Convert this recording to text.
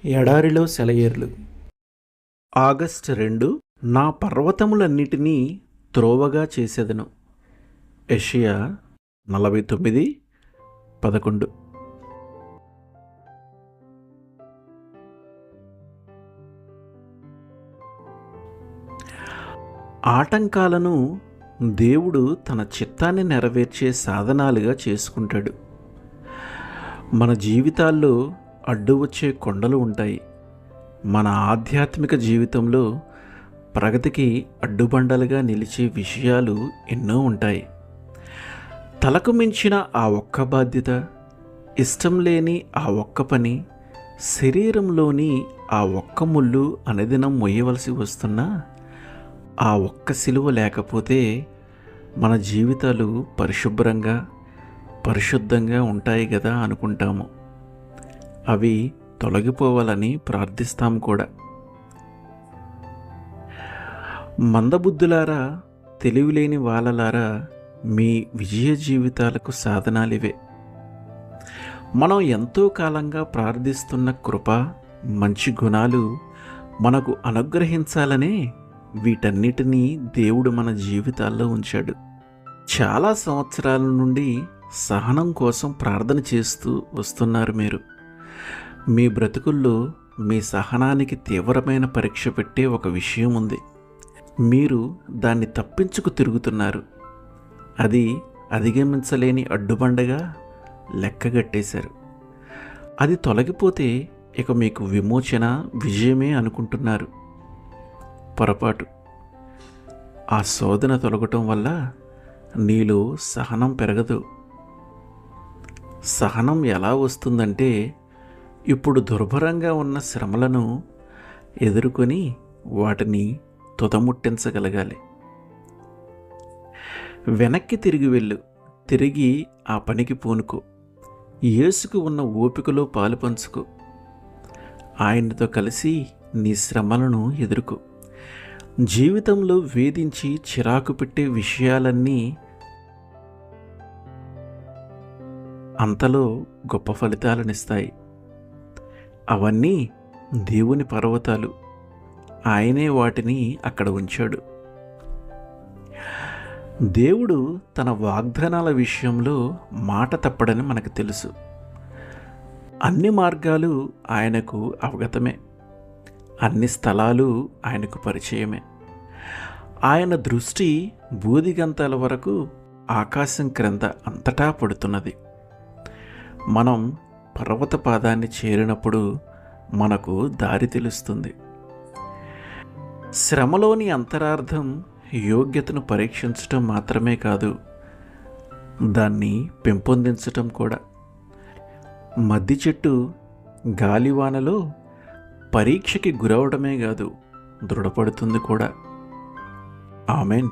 ఎడారిలో సెలయేర్లు. ఆగస్టు 2. నా పర్వతములన్నిటినీ త్రోవగా చేసేదను. యెషయా 49:11. ఆటంకాలను దేవుడు తన చిత్తాన్ని నెరవేర్చే సాధనాలుగా చేసుకుంటాడు. మన జీవితాల్లో అడ్డు వచ్చే కొండలు ఉంటాయి. మన ఆధ్యాత్మిక జీవితంలో ప్రగతికి అడ్డుబండలుగా నిలిచే విషయాలు ఎన్నో ఉంటాయి. తలకు మించిన ఆ ఒక్క బాధ్యత, ఇష్టం లేని ఆ ఒక్క పని, శరీరంలోని ఆ ఒక్క ముళ్ళు అనుదినం మొయ్యవలసి వస్తున్నా ఆ ఒక్క సిలువ లేకపోతే మన జీవితాలు పరిశుద్ధంగా ఉంటాయి కదా అనుకుంటాము. అవి తొలగిపోవాలని ప్రార్థిస్తాం కూడా. మందబుద్ధులారా, తెలివిలేని వాళ్ళలారా, మీ విజయ జీవితాలకు సాధనాలివే. మనం ఎంతో కాలంగా ప్రార్థిస్తున్న కృప, మంచి గుణాలు మనకు అనుగ్రహించాలనే వీటన్నిటినీ దేవుడు మన జీవితాల్లో ఉంచాడు. చాలా సంవత్సరాల నుండి సహనం కోసం ప్రార్థన చేస్తూ వస్తున్నారు మీరు. మీ బ్రతుకుల్లో మీ సహనానికి తీవ్రమైన పరీక్ష పెట్టే ఒక విషయం ఉంది. మీరు దాన్ని తప్పించుకు తిరుగుతున్నారు. అది అధిగమించలేని అడ్డుబండగా లెక్కగట్టేశారు. అది తొలగిపోతే ఇక మీకు విమోచన, విజయమే అనుకుంటున్నారు. పొరపాటు. ఆ శోధన తొలగటం వల్ల నీలో సహనం పెరగదు. సహనం ఎలా వస్తుందంటే, ఇప్పుడు దుర్భరంగా ఉన్న శ్రమలను ఎదుర్కొని వాటిని తుదముట్టించగలగాలి. వెనక్కి తిరిగి వెళ్ళు, తిరిగి ఆ పనికి పూనుకో. యేసుకు ఉన్న ఓపికలో పాలు పంచుకో. ఆయనతో కలిసి నీ శ్రమలను ఎదుర్కో. జీవితంలో వేధించి చిరాకు పెట్టే విషయాలన్నీ అంతలో గొప్ప ఫలితాలనిస్తాయి. అవన్నీ దేవుని పర్వతాలు. ఆయనే వాటిని అక్కడ ఉంచాడు. దేవుడు తన వాగ్దానాల విషయంలో మాట తప్పడని మనకు తెలుసు. అన్ని మార్గాలు ఆయనకు అవగతమే. అన్ని స్థలాలు ఆయనకు పరిచయమే. ఆయన దృష్టి బూదిగంతాల వరకు ఆకాశం క్రింద అంతటా పడుతున్నది. మనం పర్వత పాదాన్ని చేరినప్పుడు మనకు దారి తెలుస్తుంది. శ్రమలోని అంతరార్థం యోగ్యతను పరీక్షించటం మాత్రమే కాదు, దాన్ని పెంపొందించటం కూడా. మద్ది చెట్టు గాలివానలో పరీక్షకి గురవడమే కాదు, దృఢపడుతుంది కూడా. ఆమెన్.